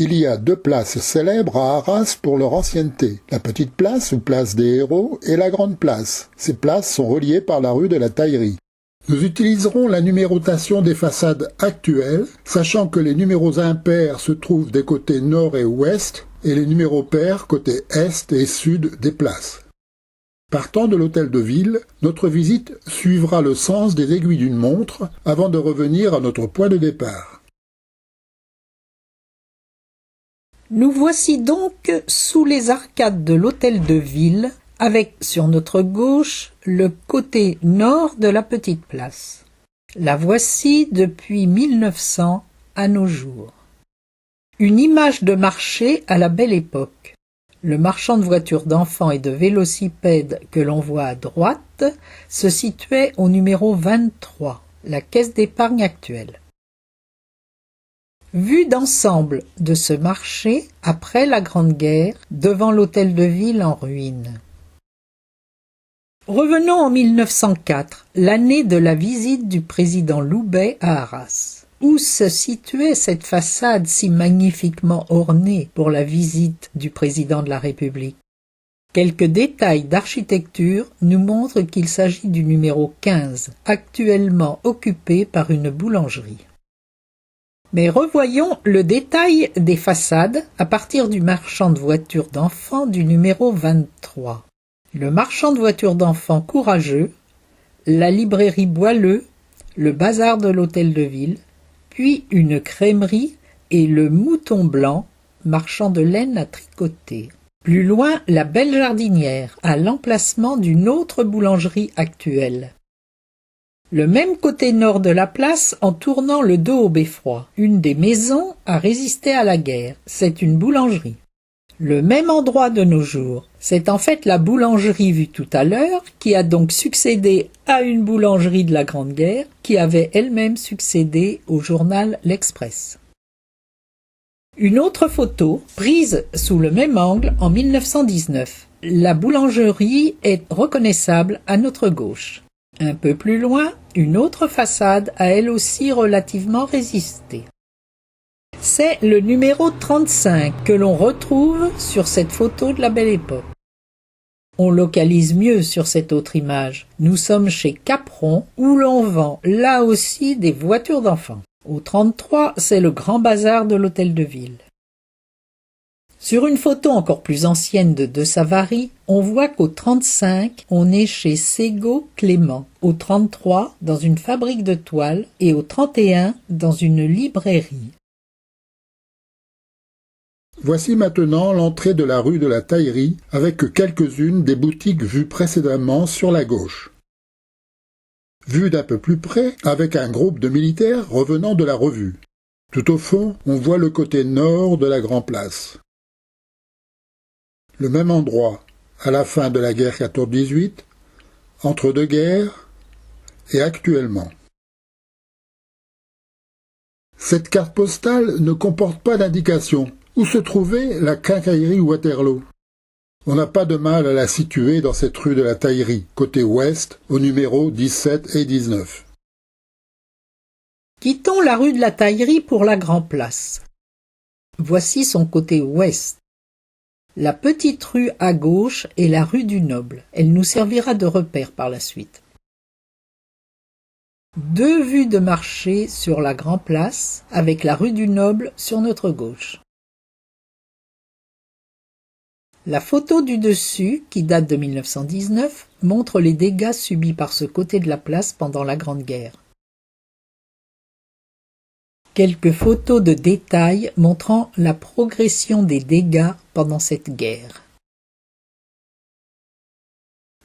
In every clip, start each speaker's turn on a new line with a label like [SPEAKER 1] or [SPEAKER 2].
[SPEAKER 1] Il y a deux places célèbres à Arras pour leur ancienneté, la Petite Place ou Place des Héros et la Grande Place. Ces places sont reliées par la rue de la Taillerie. Nous utiliserons la numérotation des façades actuelles, sachant que les numéros impairs se trouvent des côtés nord et ouest, et les numéros pairs côté est et sud des places. Partant de l'hôtel de ville, notre visite suivra le sens des aiguilles d'une montre avant de revenir à notre point de départ.
[SPEAKER 2] Nous voici donc sous les arcades de l'hôtel de ville, avec sur notre gauche le côté nord de la Petite Place. La voici depuis 1900 à nos jours. Une image de marché à la belle époque. Le marchand de voitures d'enfants et de vélocipèdes que l'on voit à droite se situait au numéro 23, la caisse d'épargne actuelle. Vue d'ensemble de ce marché après la Grande Guerre, devant l'hôtel de ville en ruine. Revenons en 1904, l'année de la visite du président Loubet à Arras. Où se situait cette façade si magnifiquement ornée pour la visite du président de la République? Quelques détails d'architecture nous montrent qu'il s'agit du numéro 15, actuellement occupé par une boulangerie. Mais revoyons le détail des façades à partir du marchand de voitures d'enfants du numéro 23. Le marchand de voitures d'enfants Courageux, la librairie Boileau, le bazar de l'hôtel de ville, puis une crèmerie et le Mouton Blanc, marchand de laine à tricoter. Plus loin, la Belle Jardinière, à l'emplacement d'une autre boulangerie actuelle. Le même côté nord de la place en tournant le dos au beffroi. Une des maisons a résisté à la guerre. C'est une boulangerie. Le même endroit de nos jours. C'est en fait la boulangerie vue tout à l'heure qui a donc succédé à une boulangerie de la Grande Guerre qui avait elle-même succédé au journal L'Express. Une autre photo, prise sous le même angle en 1919. La boulangerie est reconnaissable à notre gauche. Un peu plus loin, une autre façade a elle aussi relativement résisté. C'est le numéro 35 que l'on retrouve sur cette photo de la Belle Époque. On localise mieux sur cette autre image. Nous sommes chez Capron où l'on vend là aussi des voitures d'enfants. Au 33, c'est le grand bazar de l'hôtel de ville. Sur une photo encore plus ancienne de Savary, on voit qu'au 35, on est chez Ségaud Clément, au 33, dans une fabrique de toiles, et au 31, dans une librairie.
[SPEAKER 1] Voici maintenant l'entrée de la rue de la Taillerie, avec quelques-unes des boutiques vues précédemment sur la gauche. Vue d'un peu plus près, avec un groupe de militaires revenant de la revue. Tout au fond, on voit le côté nord de la Grand Place. Le même endroit, à la fin de la guerre 14-18, entre deux guerres et actuellement. Cette carte postale ne comporte pas d'indication où se trouvait la quincaillerie Waterloo. On n'a pas de mal à la situer dans cette rue de la Taillerie, côté ouest, au numéro 17 et 19.
[SPEAKER 2] Quittons la rue de la Taillerie pour la Grand Place. Voici son côté ouest. La petite rue à gauche est la rue du Noble. Elle nous servira de repère par la suite. Deux vues de marché sur la Grand Place, avec la rue du Noble sur notre gauche. La photo du dessus, qui date de 1919, montre les dégâts subis par ce côté de la place pendant la Grande Guerre. Quelques photos de détail montrant la progression des dégâts pendant cette guerre.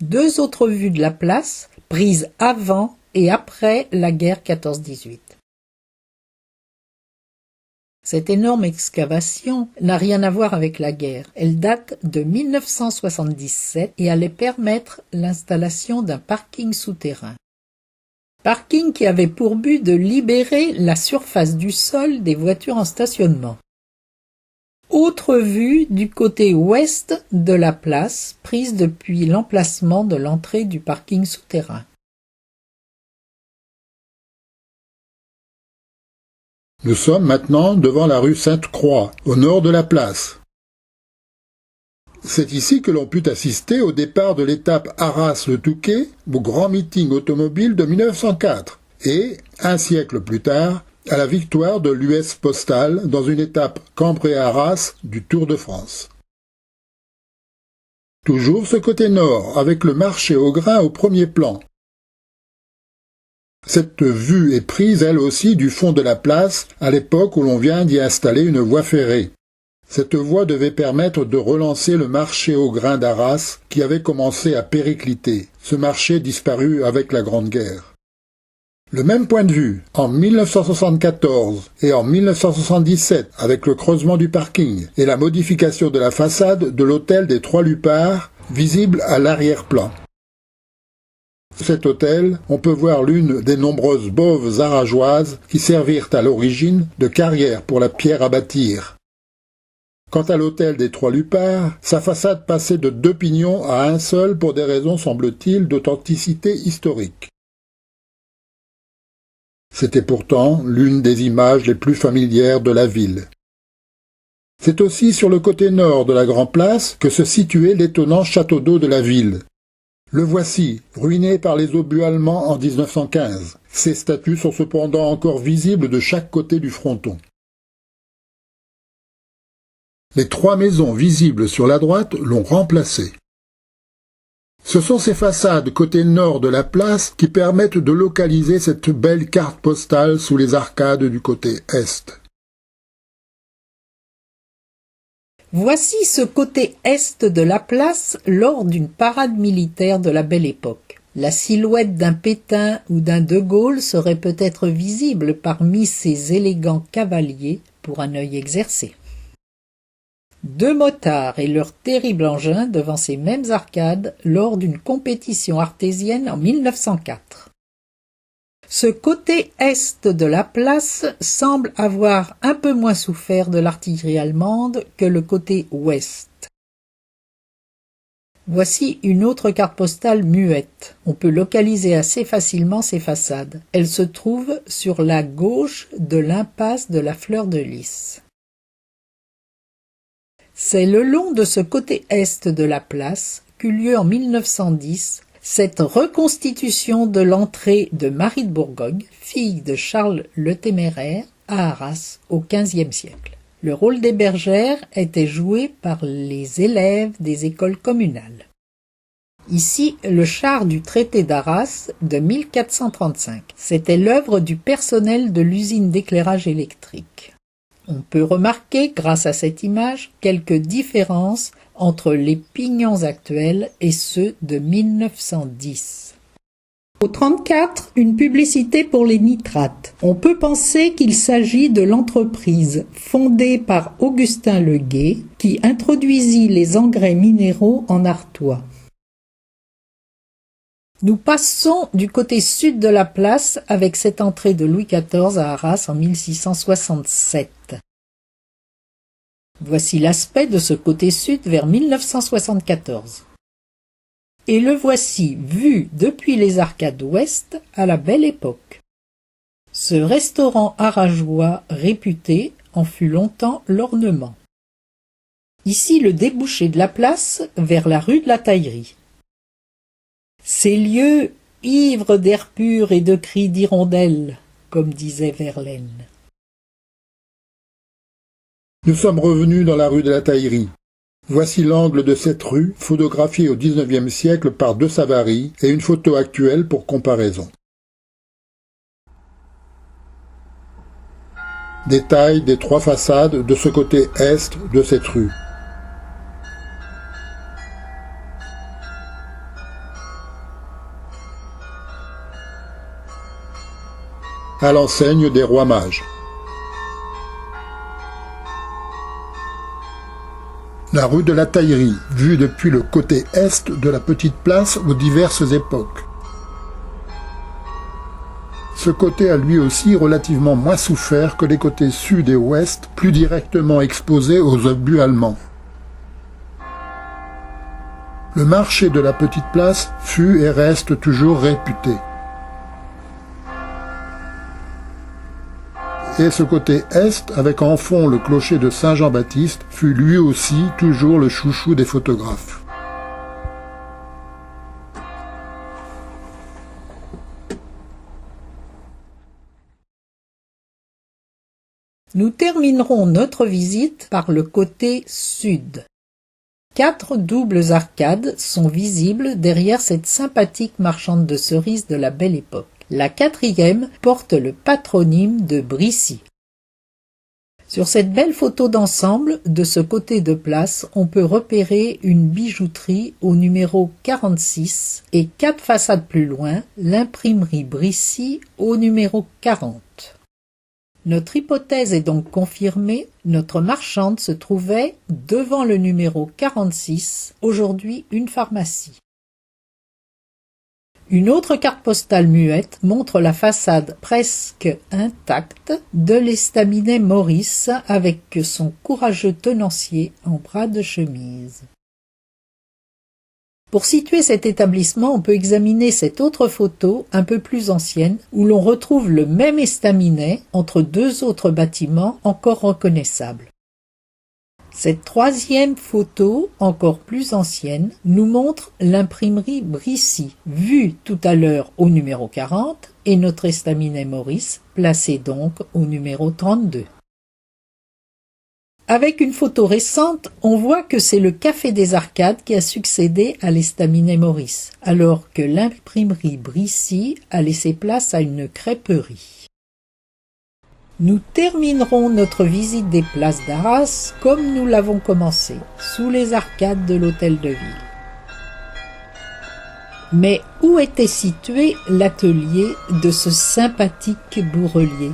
[SPEAKER 2] Deux autres vues de la place, prises avant et après la guerre 14-18. Cette énorme excavation n'a rien à voir avec la guerre. Elle date de 1977 et allait permettre l'installation d'un parking souterrain. Parking qui avait pour but de libérer la surface du sol des voitures en stationnement. Autre vue du côté ouest de la place, prise depuis l'emplacement de l'entrée du parking souterrain.
[SPEAKER 1] Nous sommes maintenant devant la rue Sainte-Croix, au nord de la place. C'est ici que l'on put assister au départ de l'étape Arras-Le Touquet, au grand meeting automobile de 1904, et, un siècle plus tard, à la victoire de l'US Postal dans une étape Cambrai-Arras du Tour de France. Toujours ce côté nord, avec le marché au grain au premier plan. Cette vue est prise elle aussi du fond de la place, à l'époque où l'on vient d'y installer une voie ferrée. Cette voie devait permettre de relancer le marché au grain d'Arras qui avait commencé à péricliter, ce marché disparu avec la Grande Guerre. Le même point de vue, en 1974 et en 1977, avec le creusement du parking et la modification de la façade de l'hôtel des Trois Lupards, visible à l'arrière-plan. Cet hôtel, on peut voir l'une des nombreuses boves arageoises qui servirent à l'origine de carrière pour la pierre à bâtir. Quant à l'hôtel des Trois Lupards, sa façade passait de 2 pignons à un seul pour des raisons, semble-t-il, d'authenticité historique. C'était pourtant l'une des images les plus familières de la ville. C'est aussi sur le côté nord de la Grand Place que se situait l'étonnant château d'eau de la ville. Le voici, ruiné par les obus allemands en 1915. Ses statues sont cependant encore visibles de chaque côté du fronton. Les 3 maisons visibles sur la droite l'ont remplacé. Ce sont ces façades côté nord de la place qui permettent de localiser cette belle carte postale sous les arcades du côté est.
[SPEAKER 2] Voici ce côté est de la place lors d'une parade militaire de la Belle Époque. La silhouette d'un Pétain ou d'un De Gaulle serait peut-être visible parmi ces élégants cavaliers pour un œil exercé. 2 motards et leur terrible engin devant ces mêmes arcades lors d'une compétition artésienne en 1904. Ce côté est de la place semble avoir un peu moins souffert de l'artillerie allemande que le côté ouest. Voici une autre carte postale muette. On peut localiser assez facilement ces façades. Elles se trouvent sur la gauche de l'impasse de la Fleur de Lys. C'est le long de ce côté est de la place qu'eut lieu en 1910 cette reconstitution de l'entrée de Marie de Bourgogne, fille de Charles le Téméraire, à Arras au XVe siècle. Le rôle des bergères était joué par les élèves des écoles communales. Ici, le char du traité d'Arras de 1435. C'était l'œuvre du personnel de l'usine d'éclairage électrique. On peut remarquer, grâce à cette image, quelques différences entre les pignons actuels et ceux de 1910. Au 34, une publicité pour les nitrates. On peut penser qu'il s'agit de l'entreprise fondée par Augustin Leguet qui introduisit les engrais minéraux en Artois. Nous passons du côté sud de la place avec cette entrée de Louis XIV à Arras en 1667. Voici l'aspect de ce côté sud vers 1974. Et le voici vu depuis les arcades ouest à la Belle Époque. Ce restaurant arageois réputé en fut longtemps l'ornement. Ici le débouché de la place vers la rue de la Taillerie. Ces lieux ivres d'air pur et de cris d'hirondelles, comme disait Verlaine.
[SPEAKER 1] Nous sommes revenus dans la rue de la Taillerie. Voici l'angle de cette rue, photographié au XIXe siècle par De Savary, et une photo actuelle pour comparaison. Détail des 3 façades de ce côté est de cette rue. À l'enseigne des rois mages. La rue de la Taillerie, vue depuis le côté est de la petite place aux diverses époques. Ce côté a lui aussi relativement moins souffert que les côtés sud et ouest, plus directement exposés aux obus allemands. Le marché de la petite place fut et reste toujours réputé. et ce côté est, avec en fond le clocher de Saint-Jean-Baptiste, fut lui aussi toujours le chouchou des photographes.
[SPEAKER 2] Nous terminerons notre visite par le côté sud. 4 doubles arcades sont visibles derrière cette sympathique marchande de cerises de la Belle Époque. La 4e porte le patronyme de Brissy. Sur cette belle photo d'ensemble, de ce côté de place, on peut repérer une bijouterie au numéro 46 et 4 façades plus loin, l'imprimerie Brissy au numéro 40. Notre hypothèse est donc confirmée, notre marchande se trouvait devant le numéro 46, aujourd'hui une pharmacie. Une autre carte postale muette montre la façade presque intacte de l'estaminet Maurice avec son courageux tenancier en bras de chemise. Pour situer cet établissement, on peut examiner cette autre photo, un peu plus ancienne, où l'on retrouve le même estaminet entre 2 autres bâtiments encore reconnaissables. Cette 3e photo, encore plus ancienne, nous montre l'imprimerie Brissy, vue tout à l'heure au numéro 40, et notre estaminet Maurice, placé donc au numéro 32. Avec une photo récente, on voit que c'est le Café des Arcades qui a succédé à l'estaminet Maurice, alors que l'imprimerie Brissy a laissé place à une crêperie. Nous terminerons notre visite des places d'Arras comme nous l'avons commencé, sous les arcades de l'hôtel de ville. Mais où était situé l'atelier de ce sympathique bourrelier ?